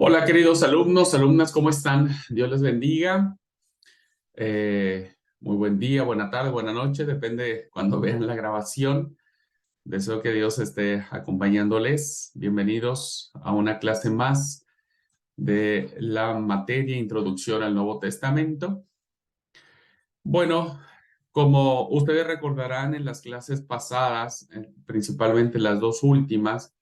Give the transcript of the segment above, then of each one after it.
Hola, queridos alumnos, alumnas, ¿cómo están? Dios les bendiga. Muy buen día, buena tarde, buena noche, depende cuando vean la grabación. Deseo que Dios esté acompañándoles. Bienvenidos a una clase más de la materia Introducción al Nuevo Testamento. Bueno, como ustedes recordarán en las clases pasadas, principalmente las dos últimas,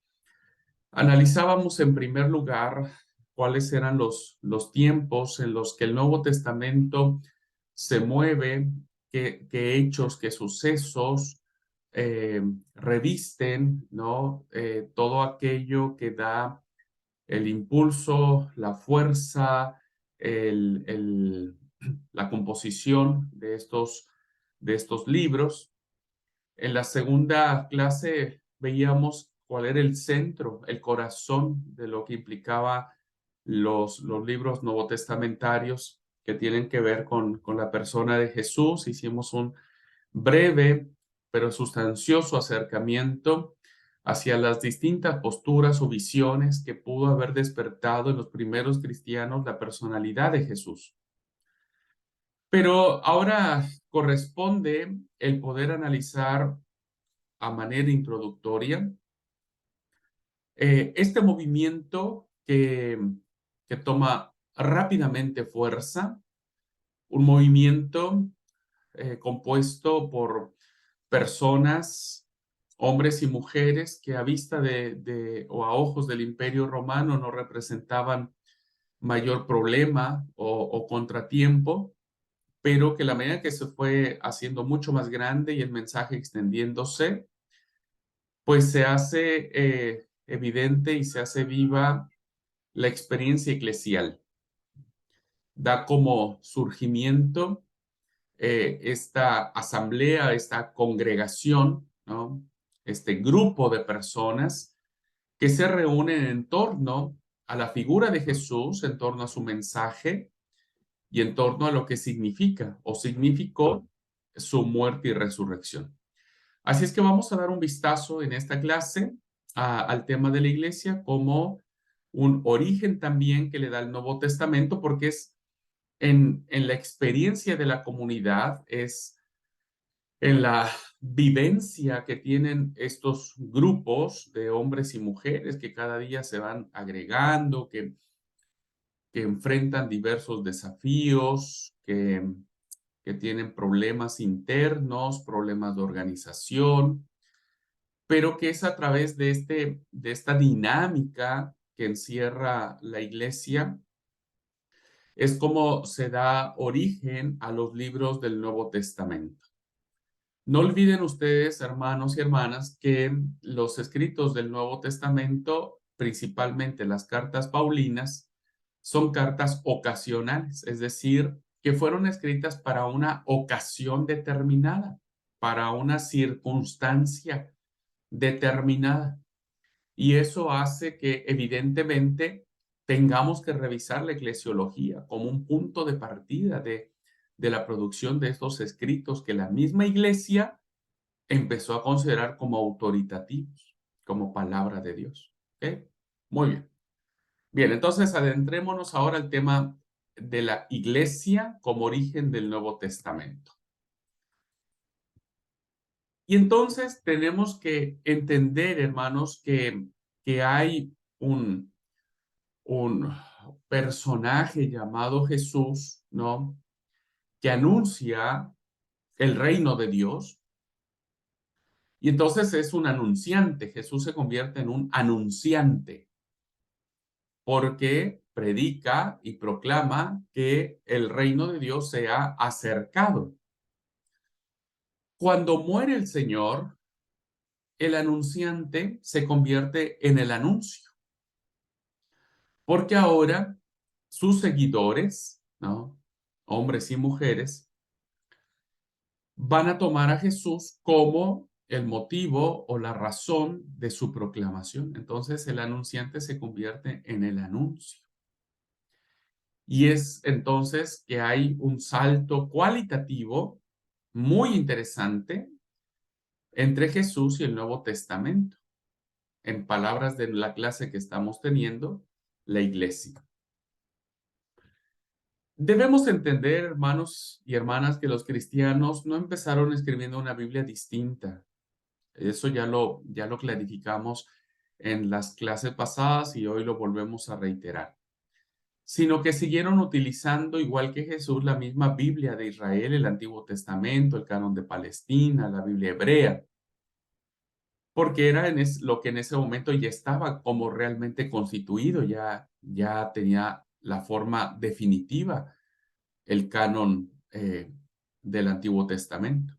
analizábamos en primer lugar cuáles eran los tiempos en los que el Nuevo Testamento se mueve, qué hechos, qué sucesos revisten, ¿no? Todo aquello que da el impulso, la fuerza, el, el- la composición de estos libros. En la segunda clase veíamos cuál era el centro, el corazón de lo que implicaba los libros novotestamentarios que tienen que ver con la persona de Jesús. Hicimos un breve pero sustancioso acercamiento hacia las distintas posturas o visiones que pudo haber despertado en los primeros cristianos la personalidad de Jesús. Pero ahora corresponde el poder analizar a manera introductoria este movimiento que toma rápidamente fuerza, un movimiento compuesto por personas, hombres y mujeres que a vista o a ojos del Imperio Romano no representaban mayor problema o contratiempo, pero que la medida que se fue haciendo mucho más grande y el mensaje extendiéndose, pues se hace evidente y se hace viva la experiencia eclesial. Da como surgimiento esta asamblea, esta congregación, ¿no? Este grupo de personas que se reúnen en torno a la figura de Jesús, en torno a su mensaje y en torno a lo que significa o significó su muerte y resurrección. Así es que vamos a dar un vistazo en esta clase al tema de la iglesia como un origen también que le da el Nuevo Testamento, porque es en la experiencia de la comunidad, es en la vivencia que tienen estos grupos de hombres y mujeres que cada día se van agregando, que enfrentan diversos desafíos, que tienen problemas internos, problemas de organización, pero que es a través de esta dinámica que encierra la iglesia, es como se da origen a los libros del Nuevo Testamento. No olviden ustedes, hermanos y hermanas, que los escritos del Nuevo Testamento, principalmente las cartas paulinas, son cartas ocasionales, es decir, que fueron escritas para una ocasión determinada, para una circunstancia determinada. Y eso hace que evidentemente tengamos que revisar la eclesiología como un punto de partida de la producción de estos escritos que la misma iglesia empezó a considerar como autoritativos, como palabra de Dios. ¿Ok? Muy bien. Bien, entonces adentrémonos ahora al tema de la iglesia como origen del Nuevo Testamento. Y entonces tenemos que entender, hermanos, que hay un personaje llamado Jesús, ¿no? Que anuncia el reino de Dios. Y entonces es un anunciante. Jesús se convierte en un anunciante porque predica y proclama que el reino de Dios se ha acercado. Cuando muere el Señor, el anunciante se convierte en el anuncio, porque ahora sus seguidores, ¿no? Hombres y mujeres, van a tomar a Jesús como el motivo o la razón de su proclamación. Entonces el anunciante se convierte en el anuncio. Y es entonces que hay un salto cualitativo muy interesante entre Jesús y el Nuevo Testamento. En palabras de la clase que estamos teniendo, la iglesia. Debemos entender, hermanos y hermanas, que los cristianos no empezaron escribiendo una Biblia distinta. Eso ya lo clarificamos en las clases pasadas y hoy lo volvemos a reiterar. Sino que siguieron utilizando, igual que Jesús, la misma Biblia de Israel, el Antiguo Testamento, el Canon de Palestina, la Biblia hebrea, porque era lo que en ese momento ya estaba como realmente constituido, ya tenía la forma definitiva, el canon del Antiguo Testamento.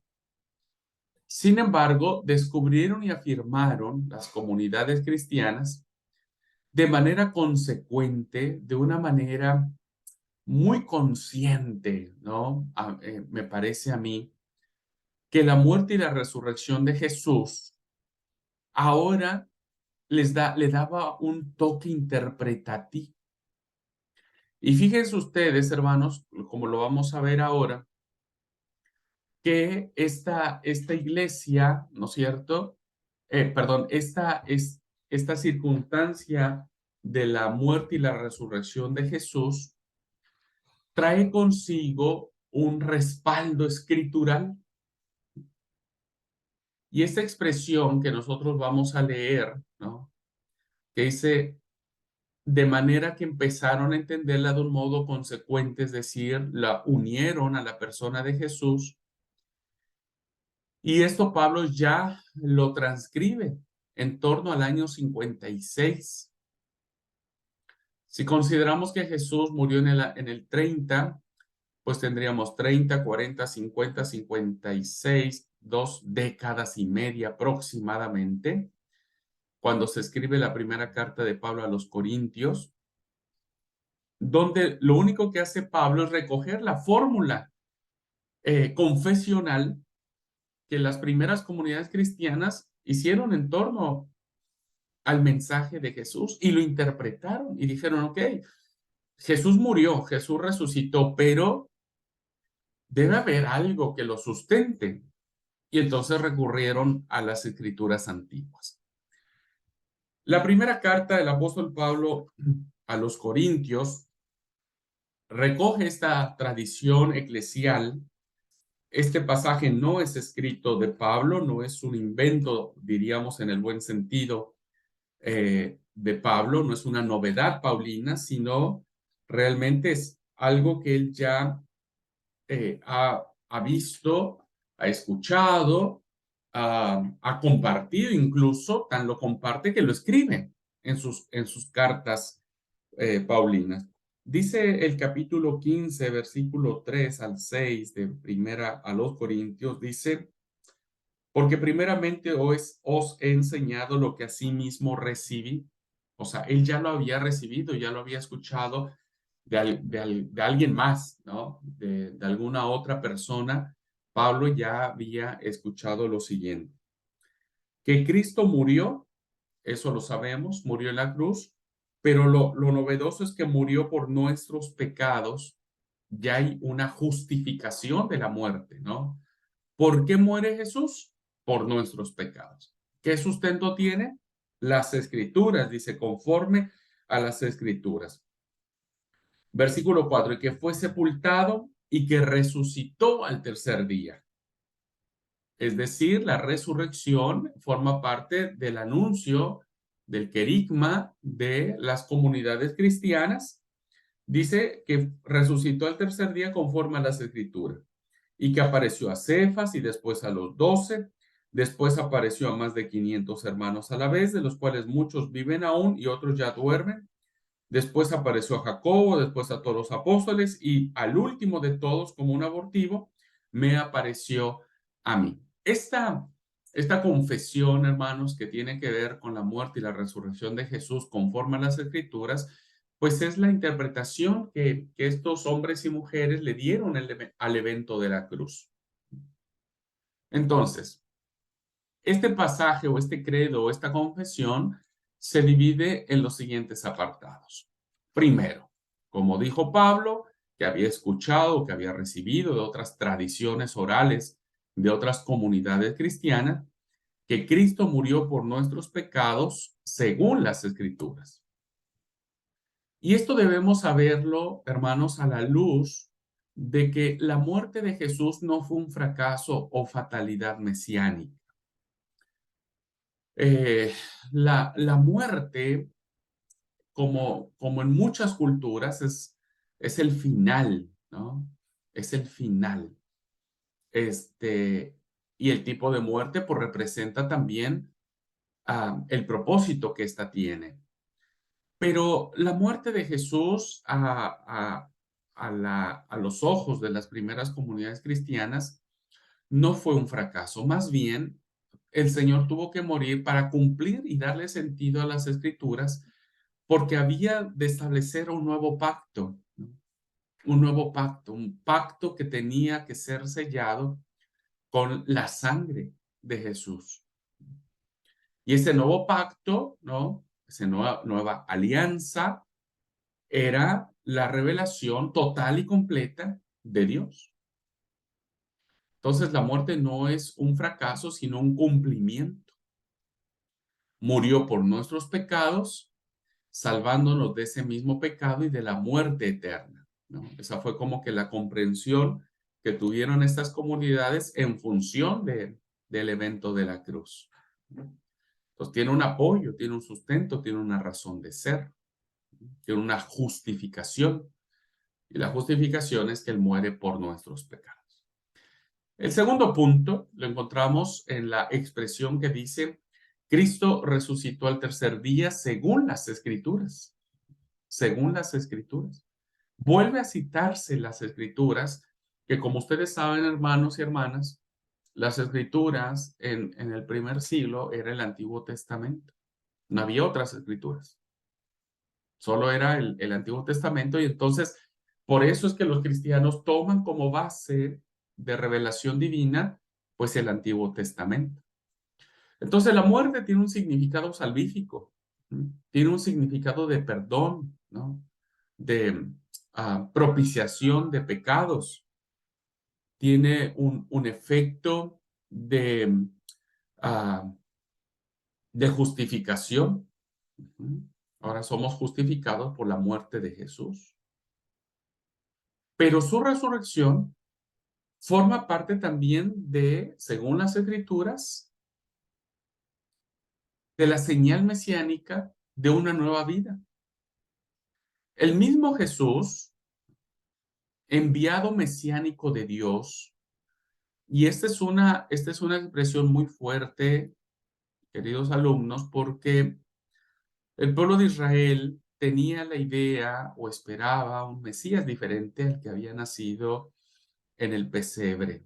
Sin embargo, descubrieron y afirmaron las comunidades cristianas de manera consecuente, de una manera muy consciente, ¿no? Me parece a mí que la muerte y la resurrección de Jesús ahora le daba un toque interpretativo. Y fíjense ustedes, hermanos, como lo vamos a ver ahora, que esta iglesia, ¿no es cierto? Perdón, esta circunstancia de la muerte y la resurrección de Jesús trae consigo un respaldo escritural. Y esta expresión que nosotros vamos a leer, ¿no? Que dice, de manera que empezaron a entenderla de un modo consecuente, es decir, la unieron a la persona de Jesús. Y esto Pablo ya lo transcribe en torno al año 56. Si consideramos que Jesús murió en el 30, pues tendríamos 30, 40, 50, 56, 2 décadas y media aproximadamente, cuando se escribe la primera carta de Pablo a los Corintios, donde lo único que hace Pablo es recoger la fórmula confesional que las primeras comunidades cristianas hicieron en torno al mensaje de Jesús y lo interpretaron y dijeron, ok, Jesús murió, Jesús resucitó, pero debe haber algo que lo sustente. Y entonces recurrieron a las escrituras antiguas. La primera carta del apóstol Pablo a los Corintios recoge esta tradición eclesial. Este pasaje no es escrito de Pablo, no es un invento, diríamos en el buen sentido, de Pablo, no es una novedad paulina, sino realmente es algo que él ya ha visto, ha escuchado, ha compartido incluso, tan lo comparte que lo escribe en sus cartas paulinas. Dice el capítulo 15, versículo 3 al 6 de Primera a los Corintios, dice, porque primeramente os he enseñado lo que asimismo recibí. O sea, él ya lo había recibido, ya lo había escuchado de alguien más, ¿no? De alguna otra persona. Pablo ya había escuchado lo siguiente, que Cristo murió, eso lo sabemos, murió en la cruz, pero lo novedoso es que murió por nuestros pecados. Ya hay una justificación de la muerte, ¿no? ¿Por qué muere Jesús? Por nuestros pecados. ¿Qué sustento tiene? Las escrituras, dice, conforme a las escrituras. Versículo 4, y que fue sepultado y que resucitó al tercer día. Es decir, la resurrección forma parte del anuncio del querigma de las comunidades cristianas. Dice que resucitó al tercer día conforme a las escrituras y que apareció a Cefas y después a los 12. Después apareció a más de 500 hermanos a la vez, de los cuales muchos viven aún y otros ya duermen. Después apareció a Jacobo, después a todos los apóstoles y al último de todos, como un abortivo, me apareció a mí. Esta confesión, hermanos, que tiene que ver con la muerte y la resurrección de Jesús conforme a las Escrituras, pues es la interpretación que estos hombres y mujeres le dieron al evento de la cruz. Entonces, este pasaje o este credo o esta confesión se divide en los siguientes apartados. Primero, como dijo Pablo, que había escuchado, que había recibido de otras tradiciones orales de otras comunidades cristianas, que Cristo murió por nuestros pecados según las Escrituras. Y esto debemos saberlo, hermanos, a la luz de que la muerte de Jesús no fue un fracaso o fatalidad mesiánica. Eh, la muerte, como en muchas culturas, es el final, ¿no? Es el final. Este, y el tipo de muerte, pues representa también el propósito que ésta tiene. Pero la muerte de Jesús a los ojos de las primeras comunidades cristianas no fue un fracaso, más bien el Señor tuvo que morir para cumplir y darle sentido a las escrituras porque había de establecer un nuevo pacto, ¿no? Un pacto que tenía que ser sellado con la sangre de Jesús. Y ese nuevo pacto, ¿no? Esa nueva alianza era la revelación total y completa de Dios. Entonces la muerte no es un fracaso, sino un cumplimiento. Murió por nuestros pecados, salvándonos de ese mismo pecado y de la muerte eterna, ¿no? Esa fue como que la comprensión que tuvieron estas comunidades en función del evento de la cruz. Entonces tiene un apoyo, tiene un sustento, tiene una razón de ser, tiene una justificación. Y la justificación es que Él muere por nuestros pecados. El segundo punto lo encontramos en la expresión que dice, Cristo resucitó al tercer día según las Escrituras. Según las Escrituras. Vuelve a citarse las Escrituras, que como ustedes saben, hermanos y hermanas, las Escrituras en el primer siglo era el Antiguo Testamento. No había otras Escrituras. Solo era el Antiguo Testamento y entonces por eso es que los cristianos toman como base de revelación divina pues el Antiguo Testamento. Entonces la muerte tiene un significado salvífico, ¿sí? Tiene un significado de perdón, ¿no? De propiciación de pecados, tiene un efecto ah, de justificación. Ujú. Ahora somos justificados por la muerte de Jesús. Pero su resurrección forma parte también de, según las Escrituras, de la señal mesiánica de una nueva vida. El mismo Jesús, enviado mesiánico de Dios, y esta es una expresión muy fuerte, queridos alumnos, porque el pueblo de Israel tenía la idea o esperaba un Mesías diferente al que había nacido en el pesebre.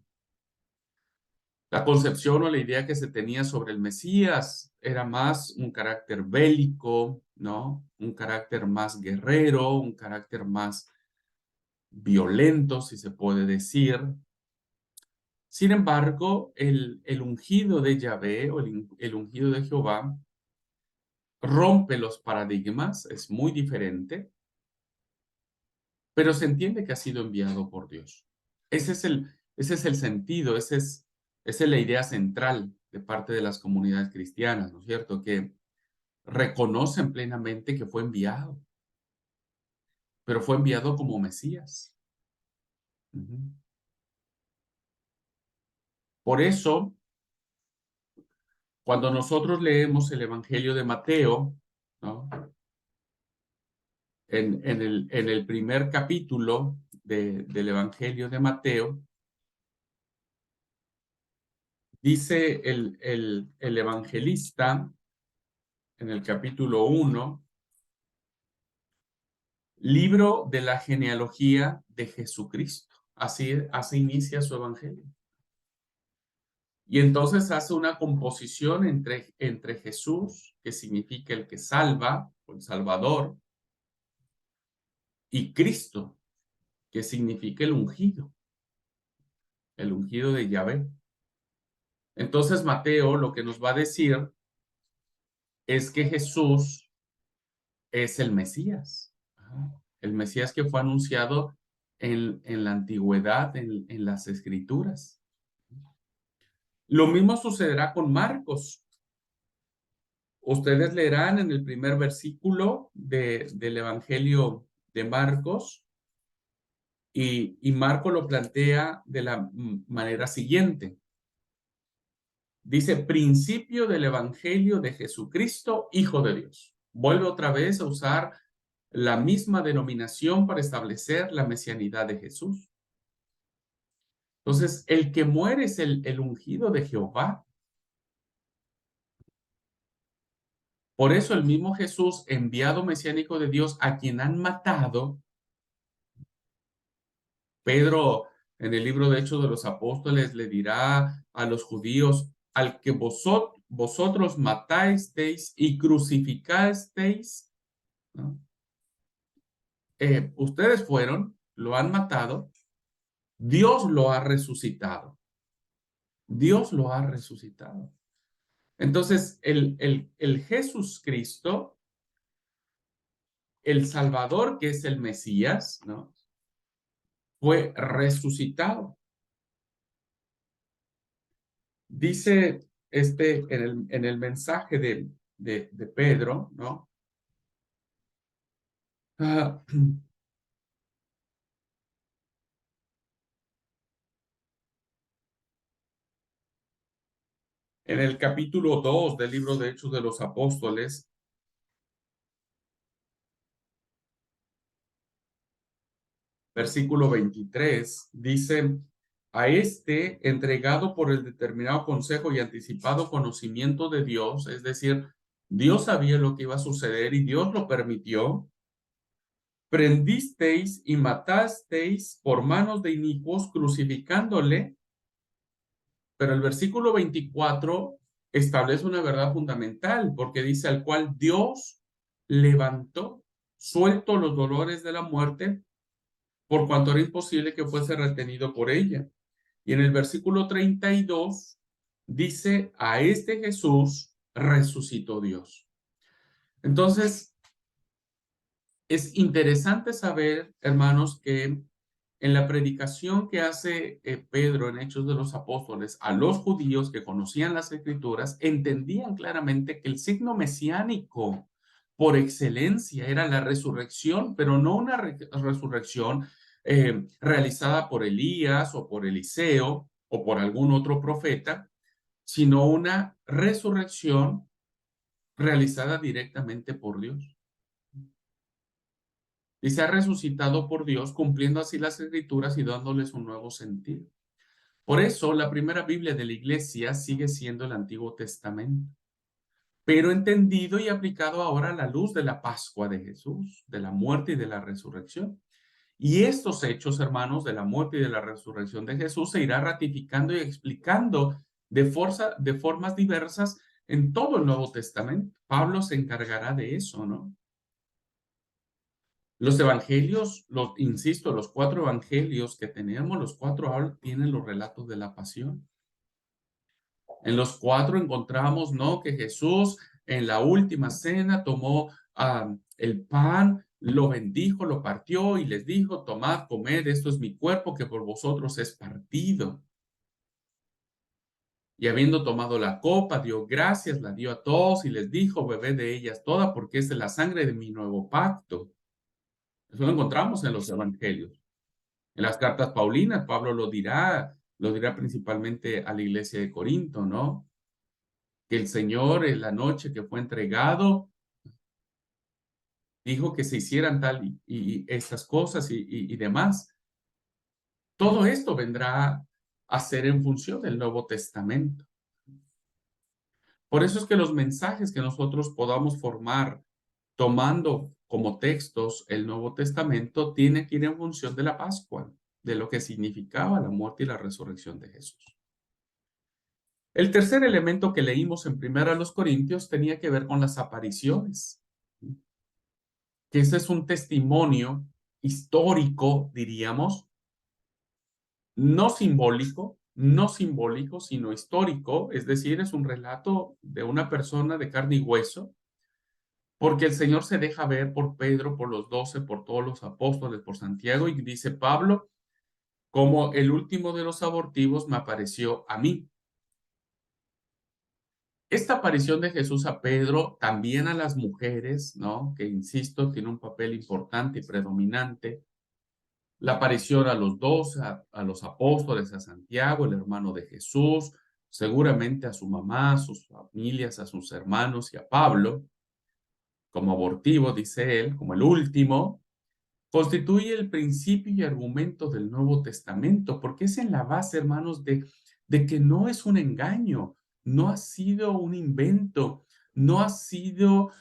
La concepción o la idea que se tenía sobre el Mesías era más un carácter bélico, ¿no? Un carácter más guerrero, un carácter más violento, si se puede decir. Sin embargo, el ungido de Yahvé o el ungido de Jehová rompe los paradigmas, es muy diferente, pero se entiende que ha sido enviado por Dios. Ese es el sentido, esa es la idea central de parte de las comunidades cristianas, ¿no es cierto? Que reconocen plenamente que fue enviado, pero fue enviado como Mesías. Ujú. Por eso, cuando nosotros leemos el Evangelio de Mateo, ¿no? En el primer capítulo del Evangelio de Mateo, dice el evangelista en el capítulo 1, libro de la genealogía de Jesucristo. Así inicia su evangelio. Y entonces hace una composición entre Jesús, que significa el que salva, o el Salvador, y Cristo, que significa el ungido de Yahvé. Entonces Mateo lo que nos va a decir es que Jesús es el Mesías. Ajá. El Mesías que fue anunciado en la antigüedad, en las escrituras. Lo mismo sucederá con Marcos. Ustedes leerán en el primer versículo del Evangelio de Marcos, y Marco lo plantea de la manera siguiente. Dice, principio del Evangelio de Jesucristo, Hijo de Dios. Vuelve otra vez a usar la misma denominación para establecer la mesianidad de Jesús. Entonces, el que muere es el ungido de Jehová. Por eso el mismo Jesús, enviado mesiánico de Dios, a quien han matado, Pedro, en el libro de Hechos de los Apóstoles, le dirá a los judíos, al que vosotros matasteis y crucificasteis, ¿no? Ustedes fueron, lo han matado, Dios lo ha resucitado. Dios lo ha resucitado. Entonces, el Jesús Cristo, el Salvador, que es el Mesías, ¿no? Fue resucitado. Dice en el mensaje de Pedro, ¿no? Ah, en el capítulo 2 del libro de Hechos de los Apóstoles, versículo 23, dice, a este entregado por el determinado consejo y anticipado conocimiento de Dios, es decir, Dios sabía lo que iba a suceder y Dios lo permitió, prendisteis y matasteis por manos de inicuos crucificándole, pero el versículo 24 establece una verdad fundamental porque dice al cual Dios levantó, suelto los dolores de la muerte, por cuanto era imposible que fuese retenido por ella. Y en el versículo 32 dice, a este Jesús resucitó Dios. Entonces, es interesante saber, hermanos, que en la predicación que hace Pedro en Hechos de los Apóstoles a los judíos que conocían las Escrituras, entendían claramente que el signo mesiánico por excelencia era la resurrección, pero no una resurrección realizada por Elías o por Eliseo o por algún otro profeta, sino una resurrección realizada directamente por Dios. Y se ha resucitado por Dios, cumpliendo así las Escrituras y dándoles un nuevo sentido. Por eso, la primera Biblia de la Iglesia sigue siendo el Antiguo Testamento, pero entendido y aplicado ahora a la luz de la Pascua de Jesús, de la muerte y de la resurrección. Y estos hechos, hermanos, de la muerte y de la resurrección de Jesús se irá ratificando y explicando de formas diversas en todo el Nuevo Testamento. Pablo se encargará de eso, ¿no? Los evangelios, insisto, los 4 evangelios que tenemos, los 4 tienen los relatos de la pasión. En los 4 encontramos, ¿no? Que Jesús en la última cena tomó el pan, lo bendijo, lo partió y les dijo, tomad, comed, esto es mi cuerpo que por vosotros es partido. Y habiendo tomado la copa, dio gracias, la dio a todos y les dijo, bebed de ellas toda porque es la sangre de mi nuevo pacto. Eso lo encontramos en los evangelios. En las cartas paulinas, Pablo lo dirá principalmente a la iglesia de Corinto, ¿no? Que el Señor en la noche que fue entregado, dijo que se hicieran tal y estas cosas y demás. Todo esto vendrá a ser en función del Nuevo Testamento. Por eso es que los mensajes que nosotros podamos formar tomando como textos el Nuevo Testamento tiene que ir en función de la Pascua, de lo que significaba la muerte y la resurrección de Jesús. El tercer elemento que leímos en Primera a los Corintios tenía que ver con las apariciones, que ese es un testimonio histórico, diríamos, no simbólico, sino histórico, es decir, es un relato de una persona de carne y hueso, porque el Señor se deja ver por Pedro, por los 12, por todos los apóstoles, por Santiago, y dice Pablo, como el último de los abortivos me apareció a mí. esta aparición de Jesús a Pedro, también a las mujeres, ¿no? Que insisto, tiene un papel importante y predominante. La aparición a los dos, a los apóstoles, a Santiago, el hermano de Jesús, seguramente a su mamá, a sus familias, a sus hermanos y a Pablo, como abortivo, dice él, como el último, constituye el principio y argumento del Nuevo Testamento, porque es en la base, hermanos, de que no es un engaño, no ha sido un invento, no ha sido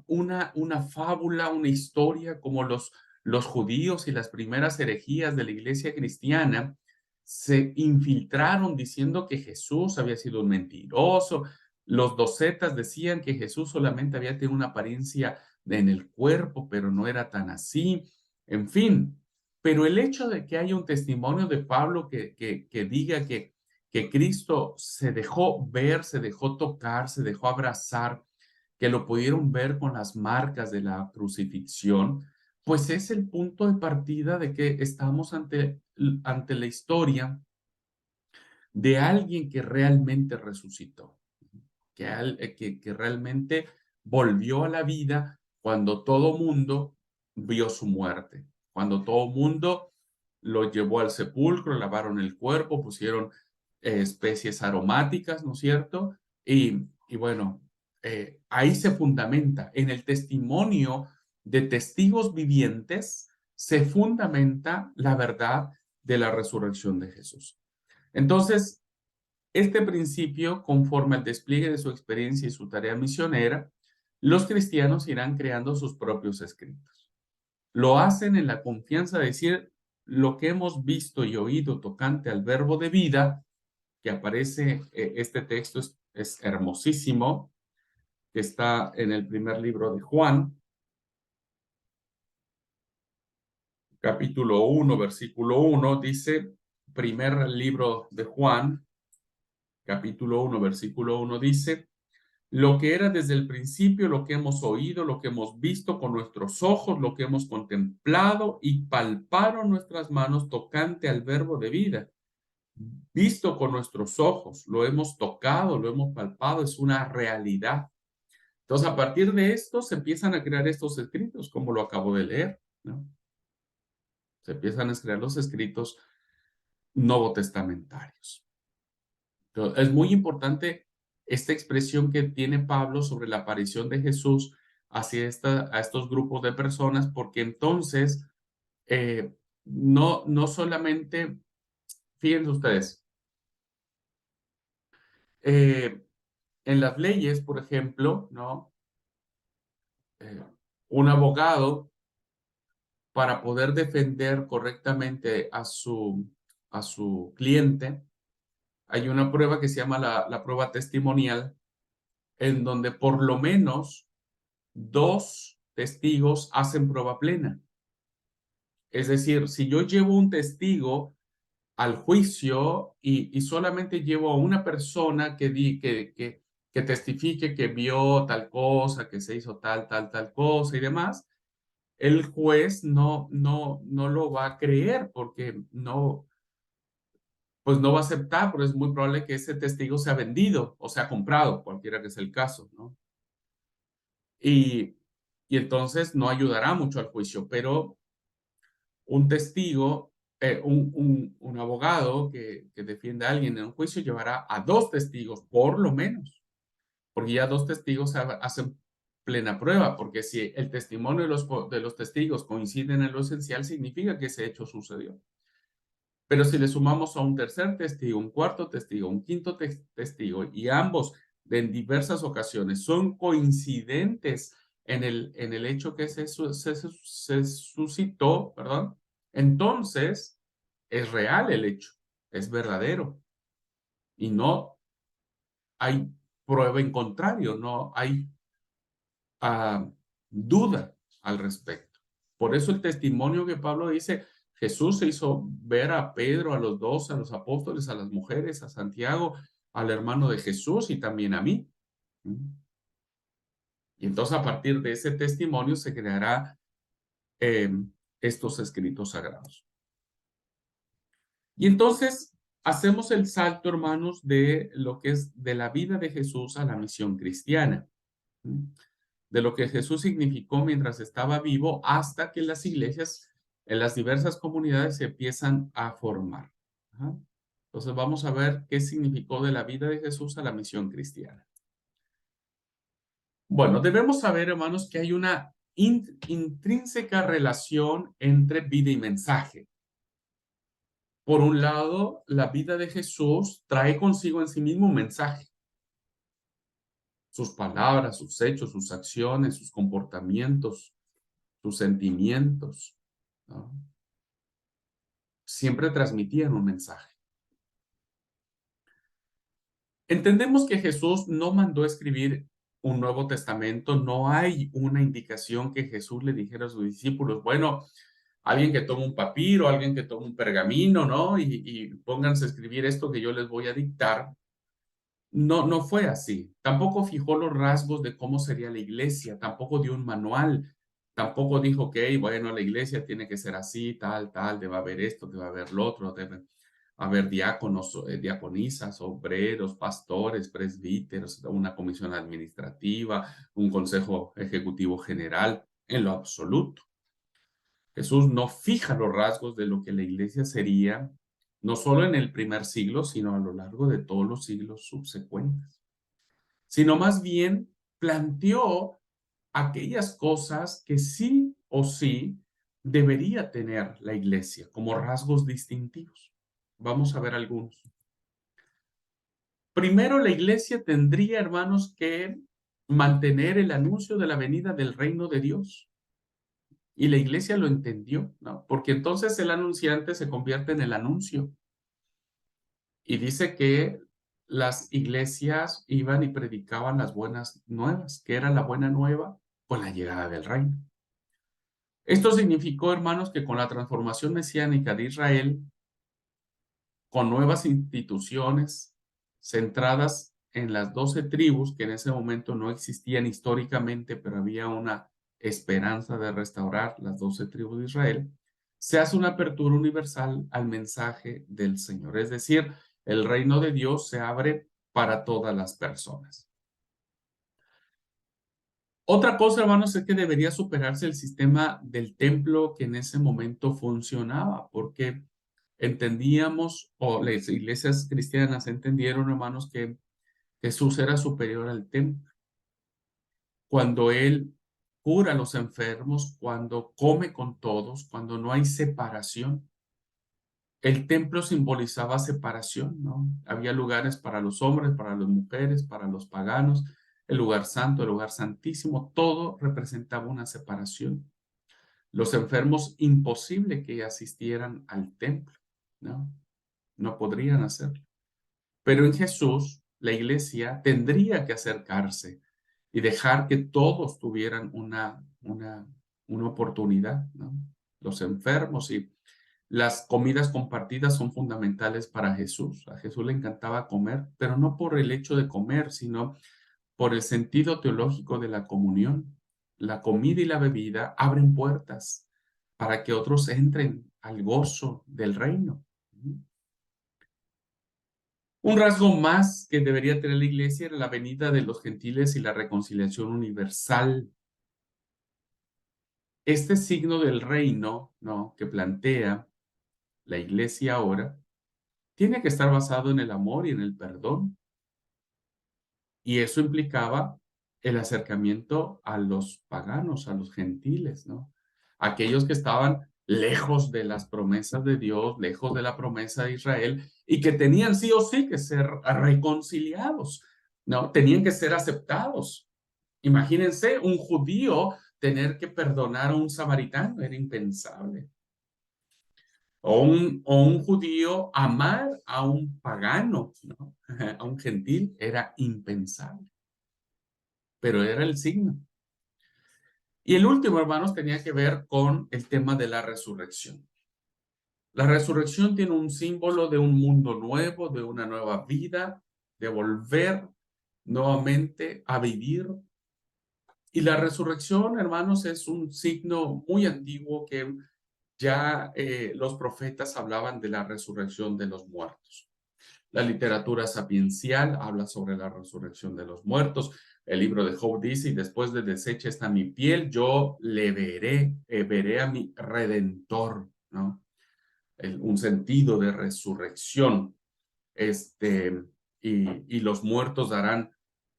una fábula, una historia como los judíos y las primeras herejías de la iglesia cristiana se infiltraron diciendo que Jesús había sido un mentiroso. Los docetas decían que Jesús solamente había tenido una apariencia en el cuerpo, pero no era tan así. En fin, pero el hecho de que haya un testimonio de Pablo que diga que Cristo se dejó ver, se dejó tocar, se dejó abrazar, que lo pudieron ver con las marcas de la crucifixión, pues es el punto de partida de que estamos ante la historia de alguien que realmente resucitó, que realmente volvió a la vida cuando todo mundo vio su muerte, cuando todo mundo lo llevó al sepulcro, lavaron el cuerpo, pusieron especies aromáticas, ¿no es cierto? Y bueno, ahí se fundamenta, en el testimonio de testigos vivientes, se fundamenta la verdad de la resurrección de Jesús. Entonces, este principio, conforme al despliegue de su experiencia y su tarea misionera, los cristianos irán creando sus propios escritos. Lo hacen en la confianza de decir lo que hemos visto y oído tocante al verbo de vida, que aparece, este texto es hermosísimo, que está en el primer libro de Juan, capítulo 1, versículo 1, dice, primer libro de Juan, capítulo 1, versículo 1, dice, lo que era desde el principio, lo que hemos oído, lo que hemos visto con nuestros ojos, lo que hemos contemplado y palparon nuestras manos tocante al verbo de vida. Visto con nuestros ojos, lo hemos tocado, lo hemos palpado, es una realidad. Entonces, a partir de esto se empiezan a crear estos escritos, como lo acabo de leer, ¿no? Se empiezan a crear los escritos novotestamentarios. Entonces, es muy importante esta expresión que tiene Pablo sobre la aparición de Jesús hacia a estos grupos de personas, porque entonces no solamente, fíjense ustedes, eh, en las leyes, por ejemplo, ¿no? Eh, un abogado para poder defender correctamente a su cliente, hay una prueba que se llama la prueba testimonial, en donde por lo menos dos testigos hacen prueba plena. Es decir, si yo llevo un testigo al juicio y solamente llevo a una persona que testifique que vio tal cosa, que se hizo tal cosa y demás, el juez no lo va a creer porque pues no va a aceptar, porque es muy probable que ese testigo sea vendido o sea comprado, cualquiera que sea el caso, ¿no? Y, y entonces no ayudará mucho al juicio, pero un testigo, un abogado que defiende a alguien en un juicio llevará a dos testigos, por lo menos, porque ya dos testigos hacen plena prueba, porque si el testimonio de los testigos coinciden en lo esencial, significa que ese hecho sucedió. Pero si le sumamos a un tercer testigo, un cuarto testigo, un quinto testigo, y ambos en diversas ocasiones son coincidentes en el hecho que se suscitó, perdón, entonces es real el hecho, es verdadero y no hay prueba en contrario, no hay duda al respecto. Por eso el testimonio que Pablo dice, Jesús se hizo ver a Pedro, a los dos, a los apóstoles, a las mujeres, a Santiago, al hermano de Jesús y también a mí. Y entonces a partir de ese testimonio se creará estos escritos sagrados. Y entonces hacemos el salto, hermanos, de lo que es de la vida de Jesús a la misión cristiana. De lo que Jesús significó mientras estaba vivo hasta que las iglesias en las diversas comunidades se empiezan a formar. Ajá. Entonces vamos a ver qué significó de la vida de Jesús a la misión cristiana. Bueno, debemos saber, hermanos, que hay una intrínseca relación entre vida y mensaje. Por un lado, la vida de Jesús trae consigo en sí mismo un mensaje. Sus palabras, sus hechos, sus acciones, sus comportamientos, sus sentimientos, ¿no? Siempre transmitían un mensaje. Entendemos que Jesús no mandó escribir un Nuevo Testamento, no hay una indicación que Jesús le dijera a sus discípulos, bueno, alguien que tome un papiro, alguien que tome un pergamino, ¿no? Y pónganse a escribir esto que yo les voy a dictar. No, no fue así. Tampoco fijó los rasgos de cómo sería la iglesia, tampoco dio un manual, tampoco dijo que, bueno, la iglesia tiene que ser así, tal, tal, debe haber esto, debe haber lo otro, debe haber diáconos, diaconisas, obreros, pastores, presbíteros, una comisión administrativa, un consejo ejecutivo general, en lo absoluto. Jesús no fija los rasgos de lo que la iglesia sería, no solo en el primer siglo, sino a lo largo de todos los siglos subsecuentes, sino más bien planteó aquellas cosas que sí o sí debería tener la iglesia como rasgos distintivos. Vamos a ver algunos. Primero, la iglesia tendría, hermanos, que mantener el anuncio de la venida del reino de Dios. Y la iglesia lo entendió, ¿no? Porque entonces el anunciante se convierte en el anuncio. Y dice que las iglesias iban y predicaban las buenas nuevas. ¿Qué era la buena nueva? Pues la llegada del reino. Esto significó, hermanos, que con la transformación mesiánica de Israel, con nuevas instituciones centradas en las 12 tribus, que en ese momento no existían históricamente, pero había una esperanza de restaurar las 12 tribus de Israel, se hace una apertura universal al mensaje del Señor. Es decir, el reino de Dios se abre para todas las personas. Otra cosa, hermanos, es que debería superarse el sistema del templo que en ese momento funcionaba, porque entendíamos, o las iglesias cristianas entendieron, hermanos, que Jesús era superior al templo. Cuando Él cura a los enfermos, cuando come con todos, cuando no hay separación. El templo simbolizaba separación, ¿no? Había lugares para los hombres, para las mujeres, para los paganos, el lugar santo, el lugar santísimo, todo representaba una separación. Los enfermos, imposible que asistieran al templo, ¿no? No podrían hacerlo. Pero en Jesús, la iglesia tendría que acercarse y dejar que todos tuvieran una oportunidad, ¿no? Los enfermos y las comidas compartidas son fundamentales para Jesús. A Jesús le encantaba comer, pero no por el hecho de comer, sino por el sentido teológico de la comunión. La comida y la bebida abren puertas para que otros entren al gozo del reino. Un rasgo más que debería tener la iglesia era la venida de los gentiles y la reconciliación universal. Este signo del reino, ¿no?, que plantea la iglesia ahora, tiene que estar basado en el amor y en el perdón. Y eso implicaba el acercamiento a los paganos, a los gentiles, ¿no? Aquellos que estaban lejos de las promesas de Dios, lejos de la promesa de Israel, y que tenían sí o sí que ser reconciliados, ¿no? Tenían que ser aceptados. Imagínense un judío tener que perdonar a un samaritano, era impensable. O un judío amar a un pagano, ¿no? A un gentil, era impensable, pero era el signo. Y el último, hermanos, tenía que ver con el tema de la resurrección. La resurrección tiene un símbolo de un mundo nuevo, de una nueva vida, de volver nuevamente a vivir. Y la resurrección, hermanos, es un signo muy antiguo que ya los profetas hablaban de la resurrección de los muertos. La literatura sapiencial habla sobre la resurrección de los muertos. El libro de Job dice, y después de deshecha está mi piel, yo le veré, veré a mi redentor, ¿no? Un sentido de resurrección. Este, y los muertos darán,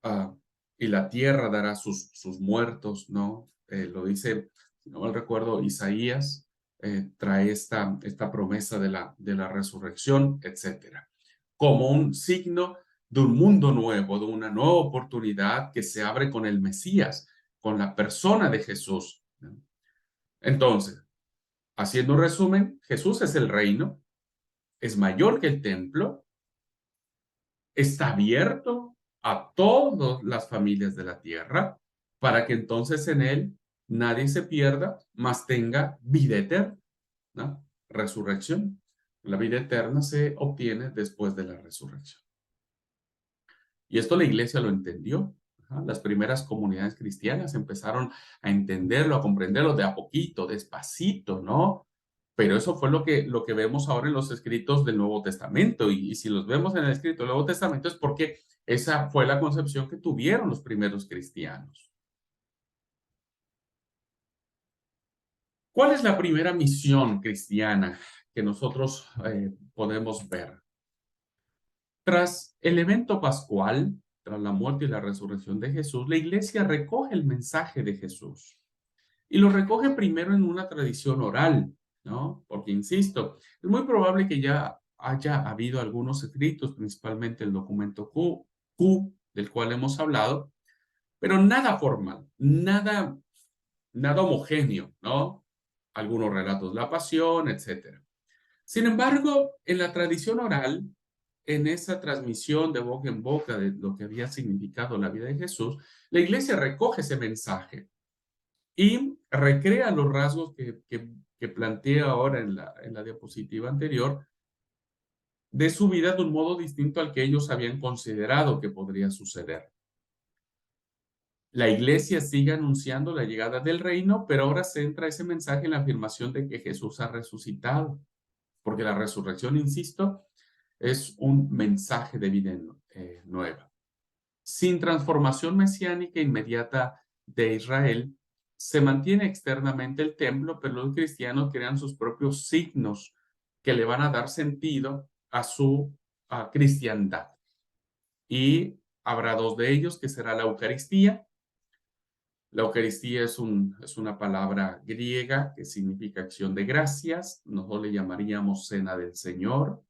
uh, y la tierra dará sus muertos, ¿no? Lo dice, si no mal recuerdo, Isaías, trae esta promesa de la resurrección, etcétera, como un signo de un mundo nuevo, de una nueva oportunidad que se abre con el Mesías, con la persona de Jesús, ¿no? Entonces, haciendo un resumen, Jesús es el reino, es mayor que el templo, está abierto a todas las familias de la tierra, para que entonces en él nadie se pierda, mas tenga vida eterna, ¿no? Resurrección. La vida eterna se obtiene después de la resurrección. Y esto la iglesia lo entendió. Ajá. Las primeras comunidades cristianas empezaron a entenderlo, a comprenderlo de a poquito, despacito, ¿no? Pero eso fue lo que vemos ahora en los escritos del Nuevo Testamento. Y si los vemos en el escrito del Nuevo Testamento es porque esa fue la concepción que tuvieron los primeros cristianos. ¿Cuál es la primera misión cristiana que nosotros podemos ver? Tras el evento pascual, tras la muerte y la resurrección de Jesús, la iglesia recoge el mensaje de Jesús y lo recoge primero en una tradición oral, ¿no? Porque, insisto, es muy probable que ya haya habido algunos escritos, principalmente el documento Q del cual hemos hablado, pero nada formal, nada homogéneo, ¿no? Algunos relatos de la pasión, etcétera. Sin embargo, en la tradición oral, en esa transmisión de boca en boca de lo que había significado la vida de Jesús, la iglesia recoge ese mensaje y recrea los rasgos que planteé ahora en la diapositiva anterior de su vida de un modo distinto al que ellos habían considerado que podría suceder. La iglesia sigue anunciando la llegada del reino, pero ahora centra ese mensaje en la afirmación de que Jesús ha resucitado, porque la resurrección, insisto, es un mensaje de vida nueva. Sin transformación mesiánica inmediata de Israel, se mantiene externamente el templo, pero los cristianos crean sus propios signos que le van a dar sentido a su cristiandad. Y habrá dos de ellos, que será la Eucaristía. La Eucaristía es una palabra griega que significa acción de gracias. Nosotros le llamaríamos cena del Señor.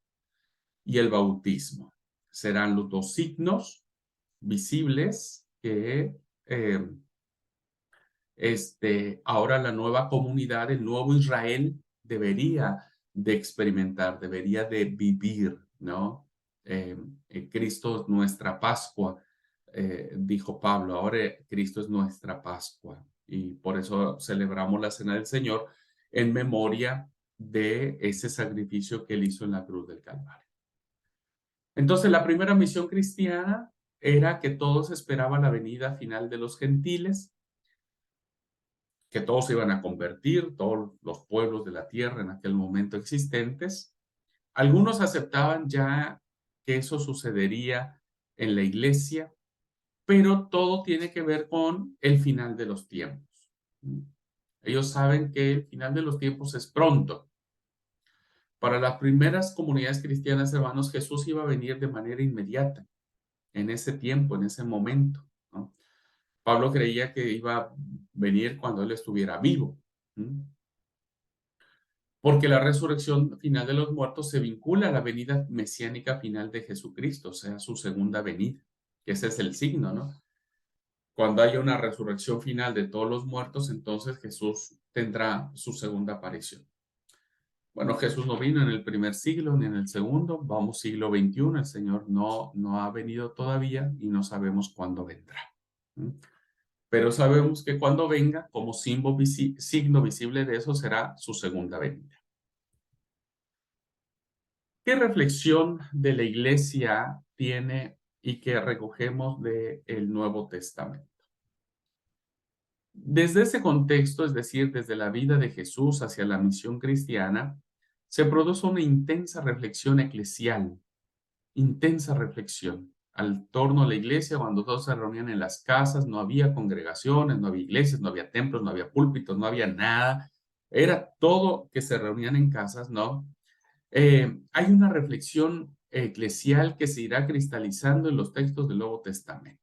Y el bautismo. Serán los dos signos visibles que ahora la nueva comunidad, el nuevo Israel, debería de experimentar, debería de vivir, ¿no? Cristo es nuestra Pascua, dijo Pablo, ahora Cristo es nuestra Pascua y por eso celebramos la Cena del Señor en memoria de ese sacrificio que él hizo en la cruz del Calvario. Entonces, la primera misión cristiana era que todos esperaban la venida final de los gentiles, que todos se iban a convertir, todos los pueblos de la tierra en aquel momento existentes. Algunos aceptaban ya que eso sucedería en la iglesia, pero todo tiene que ver con el final de los tiempos. Ellos saben que el final de los tiempos es pronto. Para las primeras comunidades cristianas, hermanos, Jesús iba a venir de manera inmediata, en ese tiempo, en ese momento, ¿no? Pablo creía que iba a venir cuando él estuviera vivo, ¿no? Porque la resurrección final de los muertos se vincula a la venida mesiánica final de Jesucristo, o sea, su segunda venida, que ese es el signo, ¿no? Cuando haya una resurrección final de todos los muertos, entonces Jesús tendrá su segunda aparición. Bueno, Jesús no vino en el primer siglo ni en el segundo, vamos siglo XXI, el Señor no ha venido todavía y no sabemos cuándo vendrá. Pero sabemos que cuando venga, como signo visible de eso será su segunda venida. ¿Qué reflexión de la iglesia tiene y que recogemos del Nuevo Testamento? Desde ese contexto, es decir, desde la vida de Jesús hacia la misión cristiana, se produce una intensa reflexión eclesial intensa reflexión. Al torno a la iglesia, cuando todos se reunían en las casas, no había congregaciones, no había iglesias, no había templos, no había púlpitos, no había nada. Era todo que se reunían en casas, ¿no? Hay una reflexión eclesial que se irá cristalizando en los textos del Nuevo Testamento.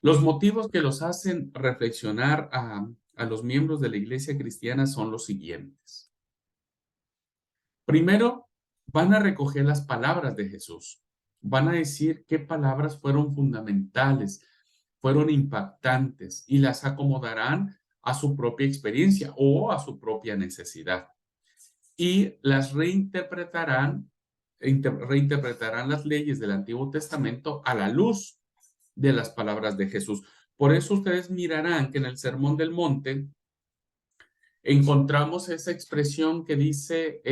Los motivos que los hacen reflexionar a los miembros de la iglesia cristiana son los siguientes. Primero, van a recoger las palabras de Jesús. Van a decir qué palabras fueron fundamentales, fueron impactantes y las acomodarán a su propia experiencia o a su propia necesidad. Y las reinterpretarán las leyes del Antiguo Testamento a la luz de las palabras de Jesús. Por eso ustedes mirarán que en el Sermón del Monte encontramos esa expresión que dice,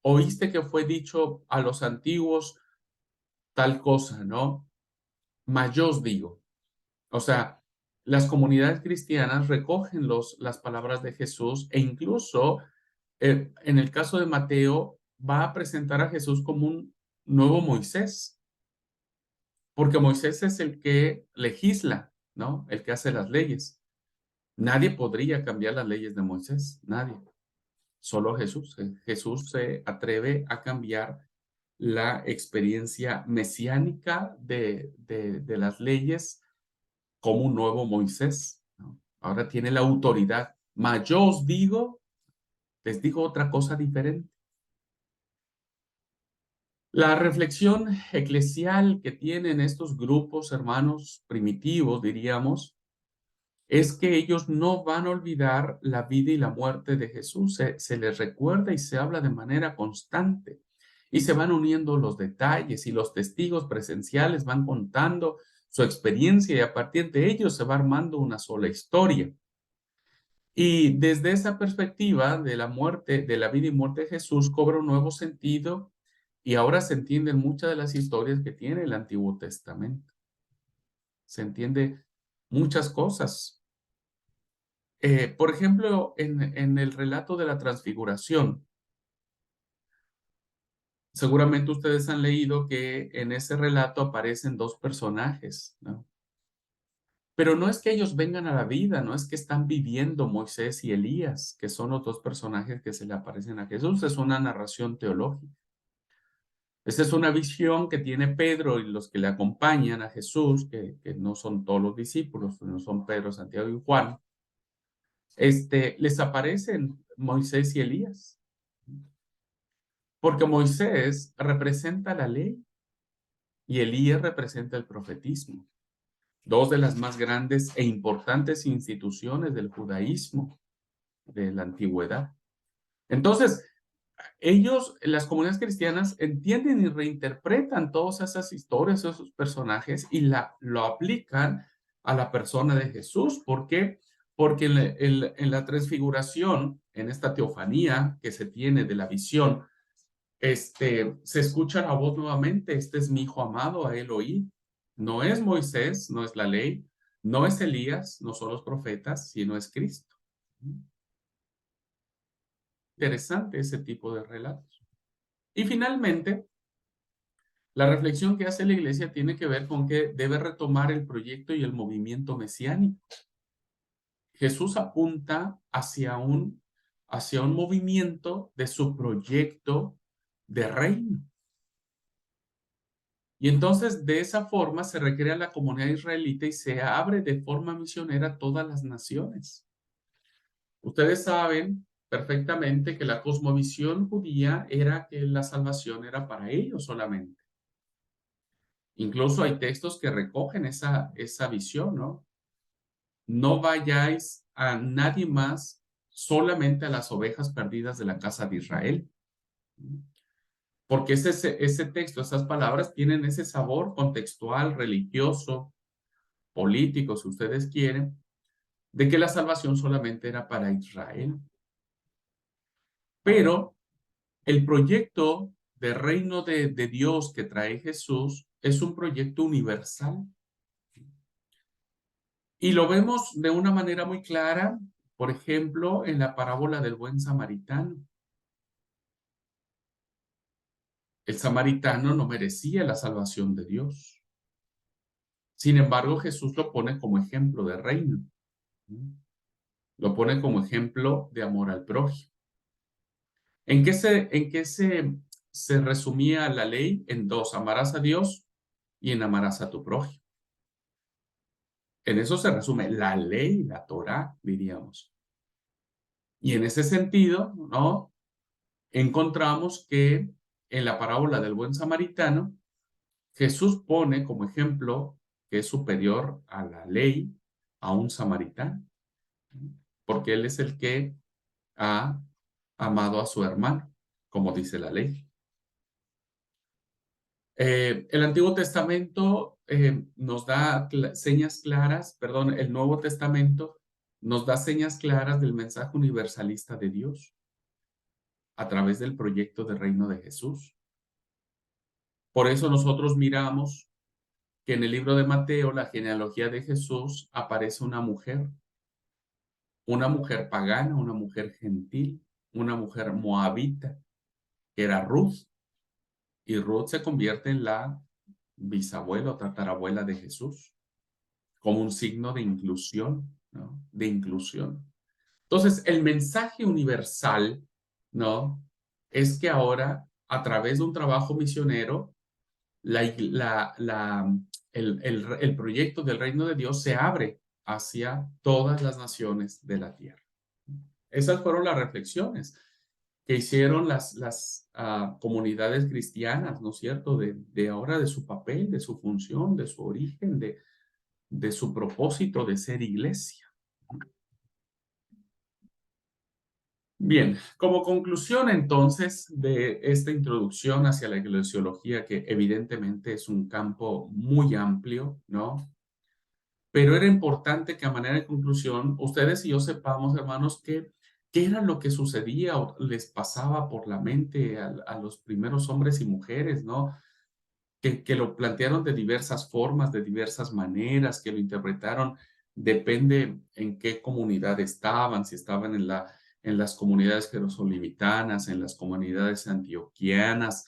oíste que fue dicho a los antiguos tal cosa, ¿no? Mas yo os digo. O sea, las comunidades cristianas recogen las palabras de Jesús e incluso en el caso de Mateo va a presentar a Jesús como un nuevo Moisés, porque Moisés es el que legisla, ¿no? El que hace las leyes. Nadie podría cambiar las leyes de Moisés, nadie. Solo Jesús. Jesús se atreve a cambiar la experiencia mesiánica de las leyes como un nuevo Moisés, ¿no? Ahora tiene la autoridad. Mas yo os digo, les digo otra cosa diferente. La reflexión eclesial que tienen estos grupos, hermanos primitivos, diríamos, es que ellos no van a olvidar la vida y la muerte de Jesús. Se les recuerda y se habla de manera constante. Y se van uniendo los detalles y los testigos presenciales van contando su experiencia y a partir de ellos se va armando una sola historia. Y desde esa perspectiva de la muerte, de la vida y muerte de Jesús, cobra un nuevo sentido y ahora se entienden muchas de las historias que tiene el Antiguo Testamento. Se entiende muchas cosas. Por ejemplo, en el relato de la transfiguración, seguramente ustedes han leído que en ese relato aparecen dos personajes, ¿no? Pero no es que ellos vengan a la vida, no es que están viviendo Moisés y Elías, que son los dos personajes que se le aparecen a Jesús, es una narración teológica. Esta es una visión que tiene Pedro y los que le acompañan a Jesús, que no son todos los discípulos, no son Pedro, Santiago y Juan. Les aparecen Moisés y Elías, porque Moisés representa la ley y Elías representa el profetismo, dos de las más grandes e importantes instituciones del judaísmo de la antigüedad. Entonces, ellos, las comunidades cristianas, entienden y reinterpretan todas esas historias, esos personajes y lo aplican a la persona de Jesús. ¿Por qué? Porque en la transfiguración, en esta teofanía que se tiene de la visión, se escucha la voz nuevamente, este es mi hijo amado, a él oí. No es Moisés, no es la ley, no es Elías, no son los profetas, sino es Cristo. Interesante ese tipo de relatos. Y finalmente, la reflexión que hace la iglesia tiene que ver con que debe retomar el proyecto y el movimiento mesiánico. Jesús apunta hacia un movimiento de su proyecto de reino. Y entonces de esa forma se recrea la comunidad israelita y se abre de forma misionera a todas las naciones. Ustedes saben perfectamente que la cosmovisión judía era que la salvación era para ellos solamente. Incluso hay textos que recogen esa visión, ¿no? No vayáis a nadie más, solamente a las ovejas perdidas de la casa de Israel. Porque ese texto, esas palabras tienen ese sabor contextual, religioso, político, si ustedes quieren, de que la salvación solamente era para Israel. Pero el proyecto de reino de Dios que trae Jesús es un proyecto universal. Y lo vemos de una manera muy clara, por ejemplo, en la parábola del buen samaritano. El samaritano no merecía la salvación de Dios. Sin embargo, Jesús lo pone como ejemplo de reino. Lo pone como ejemplo de amor al prójimo. ¿En qué se resumía la ley? En dos: amarás a Dios y en amarás a tu prójimo. En eso se resume la ley, la Torá, diríamos. Y en ese sentido, ¿no? Encontramos que en la parábola del buen samaritano, Jesús pone como ejemplo que es superior a la ley a un samaritano, porque él es el que ha amado a su hermano, como dice la ley. El Antiguo Testamento nos da señas claras, perdón, el Nuevo Testamento nos da señas claras del mensaje universalista de Dios a través del proyecto del reino de Jesús. Por eso nosotros miramos que en el libro de Mateo, la genealogía de Jesús, aparece una mujer pagana, una mujer gentil, una mujer moabita, que era Ruth, y Ruth se convierte en la bisabuela o tatarabuela de Jesús, como un signo de inclusión, ¿no? De inclusión. Entonces, el mensaje universal, ¿no? Es que ahora, a través de un trabajo misionero, el proyecto del reino de Dios se abre hacia todas las naciones de la tierra. Esas fueron las reflexiones que hicieron las comunidades cristianas, ¿no es cierto? De ahora, de su papel, de su función, de su origen, de su propósito de ser iglesia. Bien, como conclusión entonces de esta introducción hacia la eclesiología, que evidentemente es un campo muy amplio, ¿no? Pero era importante que a manera de conclusión, ustedes y yo sepamos, hermanos, qué era lo que sucedía o les pasaba por la mente a los primeros hombres y mujeres, ¿no? Que lo plantearon de diversas formas, de diversas maneras, que lo interpretaron, depende en qué comunidad estaban, si estaban en las comunidades jerosolimitanas, en las comunidades antioquianas,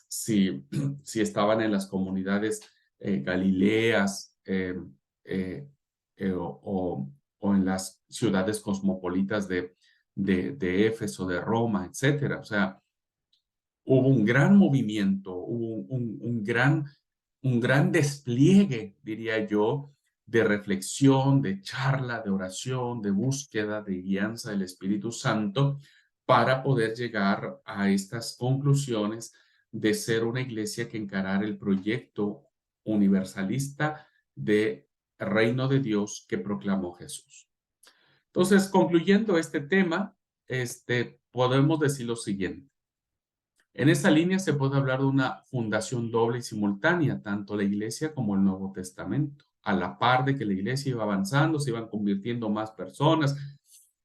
si estaban en las comunidades galileas, o en las ciudades cosmopolitas de Éfeso, de Roma, etcétera. O sea, hubo un gran movimiento, hubo un gran despliegue, diría yo, de reflexión, de charla, de oración, de búsqueda, de guianza del Espíritu Santo para poder llegar a estas conclusiones de ser una iglesia que encarara el proyecto universalista de reino de Dios que proclamó Jesús. Entonces, concluyendo este tema, podemos decir lo siguiente. En esta línea se puede hablar de una fundación doble y simultánea, tanto la Iglesia como el Nuevo Testamento. A la par de que la Iglesia iba avanzando, se iban convirtiendo más personas,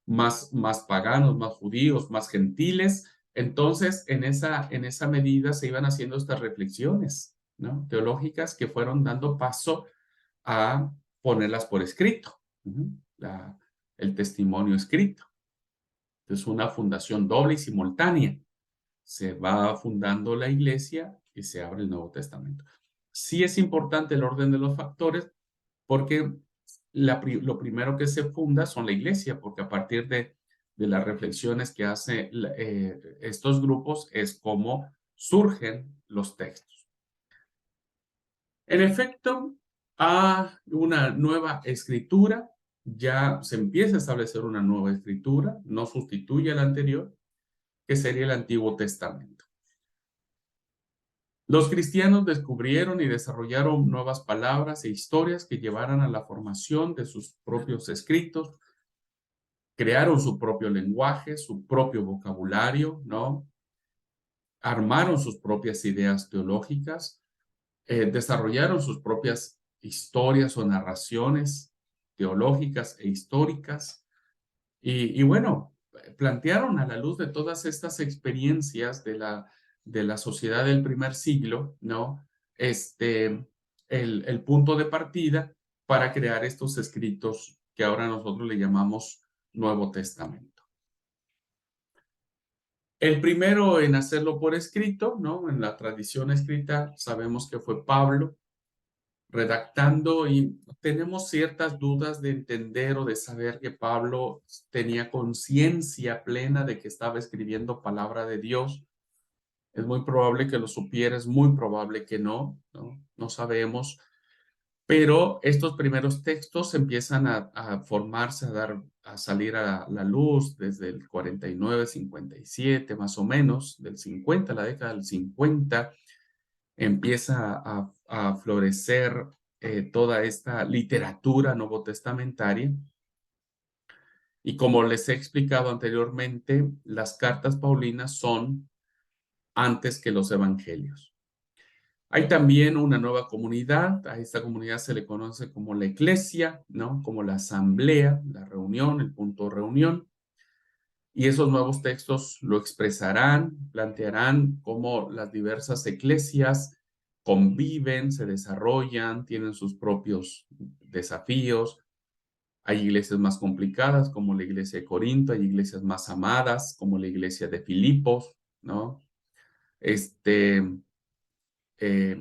más paganos, más judíos, más gentiles. Entonces, en esa medida se iban haciendo estas reflexiones, ¿no? Teológicas que fueron dando paso a ponerlas por escrito, el testimonio escrito. Es una fundación doble y simultánea. Se va fundando la iglesia y se abre el Nuevo Testamento. Sí es importante el orden de los factores porque lo primero que se funda son la iglesia, porque a partir de las reflexiones que hacen estos grupos es como surgen los textos. En efecto, a una nueva escritura, ya se empieza a establecer una nueva escritura, no sustituye a la anterior, que sería el Antiguo Testamento. Los cristianos descubrieron y desarrollaron nuevas palabras e historias que llevaran a la formación de sus propios escritos, crearon su propio lenguaje, su propio vocabulario, ¿no? Armaron sus propias ideas teológicas, desarrollaron sus propias historias o narraciones teológicas e históricas, y bueno, plantearon a la luz de todas estas experiencias de la sociedad del primer siglo, ¿no? El punto de partida para crear estos escritos que ahora nosotros le llamamos Nuevo Testamento. El primero en hacerlo por escrito, ¿no? En la tradición escrita sabemos que fue Pablo redactando y tenemos ciertas dudas de entender o de saber que Pablo tenía conciencia plena de que estaba escribiendo palabra de Dios. Es muy probable que lo supiera, es muy probable que no, ¿no? No sabemos. Pero estos primeros textos empiezan a formarse, a salir a la luz desde el 49, 57, más o menos, del 50, la década del 50, empieza a florecer toda esta literatura novotestamentaria. Y como les he explicado anteriormente, las cartas paulinas son antes que los evangelios. Hay también una nueva comunidad, a esta comunidad se le conoce como la iglesia, ¿no? Como la asamblea, la reunión, el punto de reunión. Y esos nuevos textos lo expresarán, plantearán cómo las diversas iglesias conviven, se desarrollan, tienen sus propios desafíos. Hay iglesias más complicadas, como la iglesia de Corinto, hay iglesias más amadas, como la iglesia de Filipos, ¿no? Este, eh,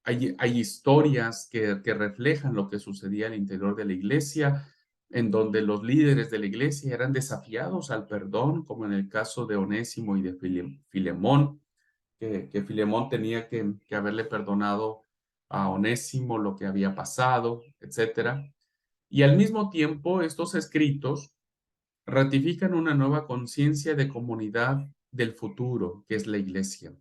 hay historias que reflejan lo que sucedía al interior de la iglesia, en donde los líderes de la iglesia eran desafiados al perdón, como en el caso de Onésimo y de Filemón, que Filemón tenía que haberle perdonado a Onésimo lo que había pasado, etcétera. Y al mismo tiempo, estos escritos ratifican una nueva conciencia de comunidad del futuro, que es la iglesia.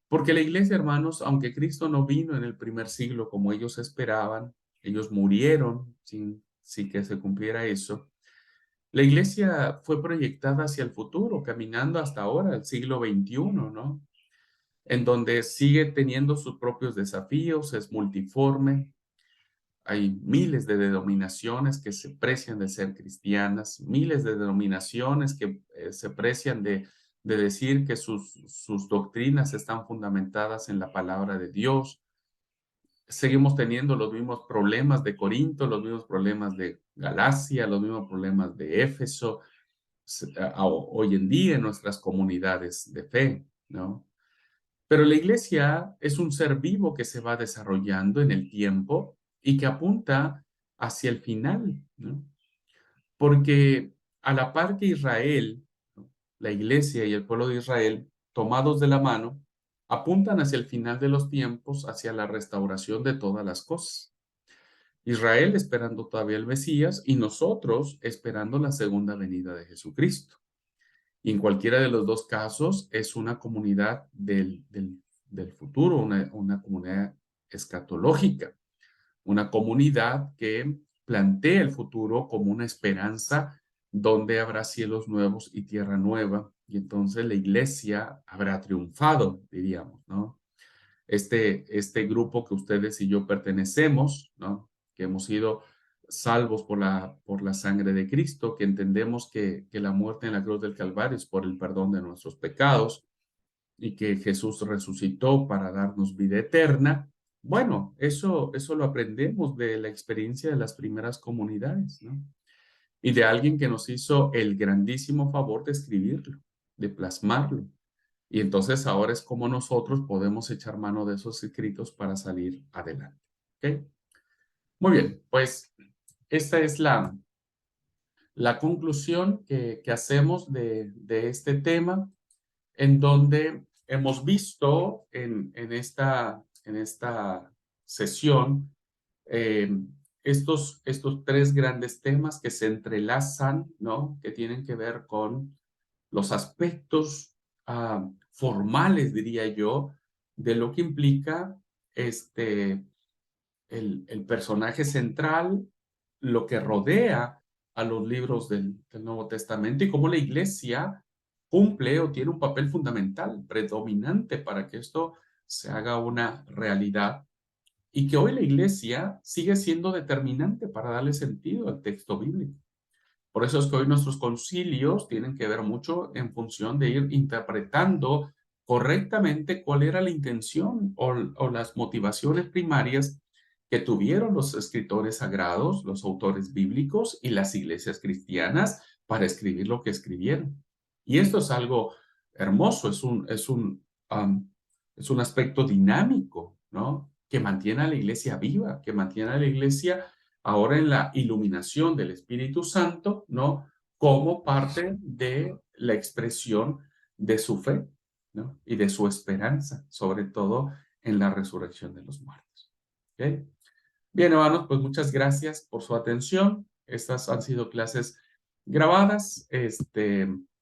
Porque la iglesia, hermanos, aunque Cristo no vino en el primer siglo como ellos esperaban, ellos murieron sin que se cumpliera eso, la iglesia fue proyectada hacia el futuro, caminando hasta ahora, el siglo XXI, ¿no? En donde sigue teniendo sus propios desafíos, es multiforme, hay miles de denominaciones que se precian de ser cristianas, miles de denominaciones que se precian de decir que sus doctrinas están fundamentadas en la palabra de Dios. Seguimos teniendo los mismos problemas de Corinto, los mismos problemas de Galacia, los mismos problemas de Éfeso, hoy en día en nuestras comunidades de fe, ¿no? Pero la iglesia es un ser vivo que se va desarrollando en el tiempo y que apunta hacia el final, ¿no? Porque a la par que Israel, ¿no? La iglesia y el pueblo de Israel, tomados de la mano, apuntan hacia el final de los tiempos, hacia la restauración de todas las cosas. Israel esperando todavía el Mesías y nosotros esperando la segunda venida de Jesucristo. Y en cualquiera de los dos casos es una comunidad del futuro, una comunidad escatológica, una comunidad que plantea el futuro como una esperanza donde habrá cielos nuevos y tierra nueva. Y entonces la iglesia habrá triunfado, diríamos, ¿no? Este grupo que ustedes y yo pertenecemos, ¿no? Que hemos sido salvos por la sangre de Cristo, que entendemos que la muerte en la cruz del Calvario es por el perdón de nuestros pecados y que Jesús resucitó para darnos vida eterna. Bueno, eso lo aprendemos de la experiencia de las primeras comunidades, ¿no? Y de alguien que nos hizo el grandísimo favor de escribirlo, de plasmarlo. Y entonces ahora es como nosotros podemos echar mano de esos escritos para salir adelante. ¿Ok? Muy bien, pues esta es la conclusión que hacemos de este tema, en donde hemos visto en esta sesión eh, estos tres grandes temas que se entrelazan, ¿no? Que tienen que ver con los aspectos formales, diría yo, de lo que implica el personaje central, lo que rodea a los libros del Nuevo Testamento y cómo la iglesia cumple o tiene un papel fundamental, predominante para que esto se haga una realidad y que hoy la iglesia sigue siendo determinante para darle sentido al texto bíblico. Por eso es que hoy nuestros concilios tienen que ver mucho en función de ir interpretando correctamente cuál era la intención o las motivaciones primarias que tuvieron los escritores sagrados, los autores bíblicos y las iglesias cristianas para escribir lo que escribieron. Y esto es algo hermoso, es un aspecto dinámico, ¿no? Que mantiene a la iglesia viva, que mantiene a la iglesia ahora en la iluminación del Espíritu Santo, ¿no? Como parte de la expresión de su fe, ¿no? Y de su esperanza, sobre todo en la resurrección de los muertos. ¿Ok? Bien, hermanos, pues muchas gracias por su atención. Estas han sido clases grabadas.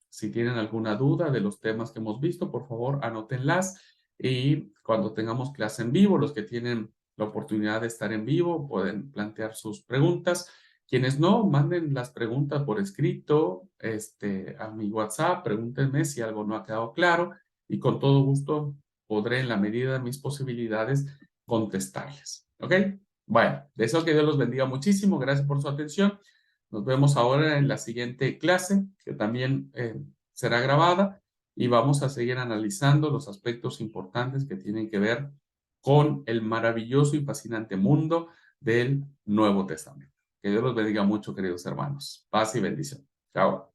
Si tienen alguna duda de los temas que hemos visto, por favor, anótenlas. Y cuando tengamos clase en vivo, los que tienen la oportunidad de estar en vivo pueden plantear sus preguntas. Quienes no, manden las preguntas por escrito, a mi WhatsApp, pregúntenme si algo no ha quedado claro y con todo gusto podré, en la medida de mis posibilidades, contestarles. ¿Ok? Bueno, deseo que Dios los bendiga muchísimo. Gracias por su atención. Nos vemos ahora en la siguiente clase, que también será grabada, y vamos a seguir analizando los aspectos importantes que tienen que ver con el maravilloso y fascinante mundo del Nuevo Testamento. Que Dios los bendiga mucho, queridos hermanos. Paz y bendición. Chao.